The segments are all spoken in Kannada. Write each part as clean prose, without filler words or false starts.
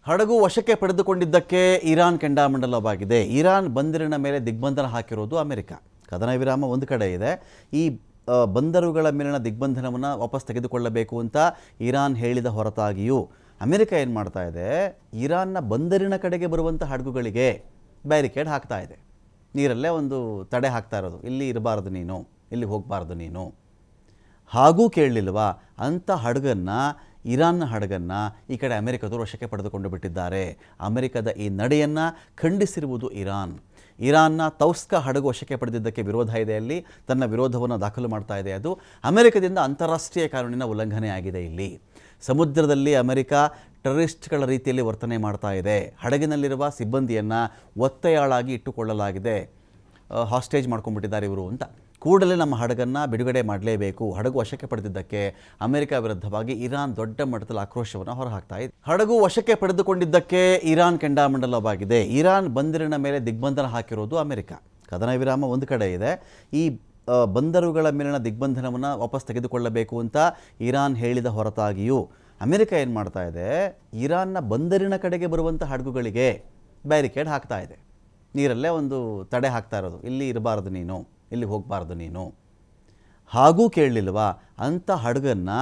ಹಡಗು ವಶಕ್ಕೆ ಪಡೆದುಕೊಂಡಿದ್ದಕ್ಕೆ ಇರಾನ್ ಕೆಂಡಾಮಂಡಲವಾಗಿದೆ. ಇರಾನ್ ಬಂದರಿನ ಮೇಲೆ ದಿಗ್ಬಂಧನ ಹಾಕಿರೋದು ಅಮೆರಿಕ. ಕದನ ವಿರಾಮ ಒಂದು ಕಡೆ ಇದೆ. ಈ ಬಂದರುಗಳ ಮೇಲಿನ ದಿಗ್ಬಂಧನವನ್ನು ವಾಪಸ್ ತೆಗೆದುಕೊಳ್ಳಬೇಕು ಅಂತ ಇರಾನ್ ಹೇಳಿದ ಹೊರತಾಗಿಯೂ ಅಮೆರಿಕ ಏನು ಮಾಡ್ತಾ ಇದೆ, ಇರಾನ್ನ ಬಂದರಿನ ಕಡೆಗೆ ಬರುವಂಥ ಹಡಗುಗಳಿಗೆ ಬ್ಯಾರಿಕೇಡ್ ಹಾಕ್ತಾ ಇದೆ. ನೀರಲ್ಲೇ ಒಂದು ತಡೆ ಹಾಕ್ತಾ ಇರೋದು, ಇಲ್ಲಿ ಇರಬಾರ್ದು ನೀನು, ಇಲ್ಲಿ ಹೋಗಬಾರ್ದು ನೀನು. ಹಾಗೂ ಕೇಳಲಿಲ್ವಾ, ಅಂಥ ಹಡಗನ್ನು, ಇರಾನ್ನ ಹಡಗನ್ನು ಈ ಕಡೆ ಅಮೆರಿಕದವರು ವಶಕ್ಕೆ ಪಡೆದುಕೊಂಡು ಬಿಟ್ಟಿದ್ದಾರೆ. ಅಮೆರಿಕದ ಈ ನಡೆಯನ್ನು ಖಂಡಿಸಿರುವುದು ಇರಾನ್. ಇರಾನ್ನ ತೌಸ್ಕ ಹಡಗು ವಶಕ್ಕೆ ಪಡೆದಿದ್ದಕ್ಕೆ ವಿರೋಧ ಇದೆ, ಅಲ್ಲಿ ತನ್ನ ವಿರೋಧವನ್ನು ದಾಖಲು ಮಾಡ್ತಾ ಇದೆ. ಅದು ಅಮೆರಿಕದಿಂದ ಅಂತಾರಾಷ್ಟ್ರೀಯ ಕಾನೂನಿನ ಉಲ್ಲಂಘನೆ ಆಗಿದೆ. ಇಲ್ಲಿ ಸಮುದ್ರದಲ್ಲಿ ಅಮೆರಿಕ ಟೆರರಿಸ್ಟ್ಗಳ ರೀತಿಯಲ್ಲಿ ವರ್ತನೆ ಮಾಡ್ತಾ ಇದೆ. ಹಡಗಿನಲ್ಲಿರುವ ಸಿಬ್ಬಂದಿಯನ್ನು ಒತ್ತೆಯಾಳಾಗಿ ಇಟ್ಟುಕೊಳ್ಳಲಾಗಿದೆ, ಹಾಸ್ಟೇಜ್ ಮಾಡ್ಕೊಂಡ್ಬಿಟ್ಟಿದ್ದಾರೆ ಇವರು ಅಂತ. ಕೂಡಲೇ ನಮ್ಮ ಹಡಗನ್ನು ಬಿಡುಗಡೆ ಮಾಡಲೇಬೇಕು. ಹಡಗು ವಶಕ್ಕೆ ಪಡೆದಿದ್ದಕ್ಕೆ ಅಮೆರಿಕ ವಿರುದ್ಧವಾಗಿ ಇರಾನ್ ದೊಡ್ಡ ಮಟ್ಟದಲ್ಲಿ ಆಕ್ರೋಶವನ್ನು ಹೊರಹಾಕ್ತಾ ಇದೆ. ಹಡಗು ವಶಕ್ಕೆ ಪಡೆದುಕೊಂಡಿದ್ದಕ್ಕೆ ಇರಾನ್ ಕೆಂಡಾಮಂಡಲವಾಗಿದೆ. ಇರಾನ್ ಬಂದರಿನ ಮೇಲೆ ದಿಗ್ಬಂಧನ ಹಾಕಿರೋದು ಅಮೆರಿಕ. ಕದನ ವಿರಾಮ ಒಂದು ಕಡೆ ಇದೆ. ಈ ಬಂದರುಗಳ ಮೇಲಿನ ದಿಗ್ಬಂಧನವನ್ನು ವಾಪಸ್ ತೆಗೆದುಕೊಳ್ಳಬೇಕು ಅಂತ ಇರಾನ್ ಹೇಳಿದ ಹೊರತಾಗಿಯೂ ಅಮೆರಿಕ ಏನು ಮಾಡ್ತಾ ಇದೆ, ಇರಾನ್ನ ಬಂದರಿನ ಕಡೆಗೆ ಬರುವಂಥ ಹಡಗುಗಳಿಗೆ ಬ್ಯಾರಿಕೇಡ್ ಹಾಕ್ತಾ ಇದೆ. ನೀರಲ್ಲೇ ಒಂದು ತಡೆ ಹಾಕ್ತಾ ಇರೋದು, ಇಲ್ಲಿ ಇರಬಾರ್ದು ನೀನು, ಇಲ್ಲಿ ಹೋಗಬಾರ್ದು ನೀನು. ಹಾಗೂ ಕೇಳಲಿಲ್ವಾ, ಅಂಥ ಹಡಗನ್ನು,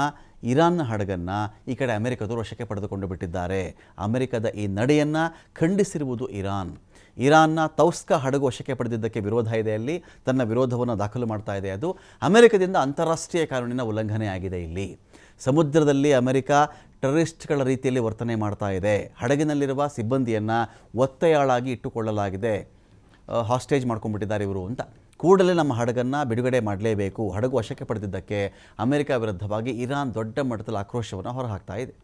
ಇರಾನ್ನ ಹಡಗನ್ನು ಈ ಕಡೆ ಅಮೆರಿಕದವರು ವಶಕ್ಕೆ ಪಡೆದುಕೊಂಡು ಬಿಟ್ಟಿದ್ದಾರೆ. ಅಮೆರಿಕದ ಈ ನಡೆಯನ್ನು ಖಂಡಿಸಿರುವುದು ಇರಾನ್. ಇರಾನ್ನ ತೌಸ್ಕ ಹಡಗು ವಶಕ್ಕೆ ಪಡೆದಿದ್ದಕ್ಕೆ ವಿರೋಧ ಇದೆ, ಅಲ್ಲಿ ತನ್ನ ವಿರೋಧವನ್ನು ದಾಖಲು ಮಾಡ್ತಾ ಇದೆ. ಅದು ಅಮೆರಿಕದಿಂದ ಅಂತಾರಾಷ್ಟ್ರೀಯ ಕಾನೂನಿನ ಉಲ್ಲಂಘನೆ ಆಗಿದೆ. ಇಲ್ಲಿ ಸಮುದ್ರದಲ್ಲಿ ಅಮೆರಿಕ ಟೆರರಿಸ್ಟ್ಗಳ ರೀತಿಯಲ್ಲಿ ವರ್ತನೆ ಮಾಡ್ತಾ ಇದೆ. ಹಡಗಿನಲ್ಲಿರುವ ಸಿಬ್ಬಂದಿಯನ್ನು ಒತ್ತೆಯಾಳಾಗಿ ಇಟ್ಟುಕೊಳ್ಳಲಾಗಿದೆ, ಹಾಸ್ಟೇಜ್ ಮಾಡ್ಕೊಂಡ್ಬಿಟ್ಟಿದ್ದಾರೆ ಇವರು ಅಂತ. ಕೂಡಲೇ ನಮ್ಮ ಹಡಗನ್ನು ಬಿಡುಗಡೆ ಮಾಡಲೇಬೇಕು. ಹಡಗು ವಶಕ್ಕೆ ಪಡೆದಿದ್ದಕ್ಕೆ ಅಮೆರಿಕ ವಿರುದ್ಧವಾಗಿ ಇರಾನ್ ದೊಡ್ಡ ಮಟ್ಟದಲ್ಲಿ ಆಕ್ರೋಶವನ್ನು ಹೊರಹಾಕ್ತಾ ಇದೆ.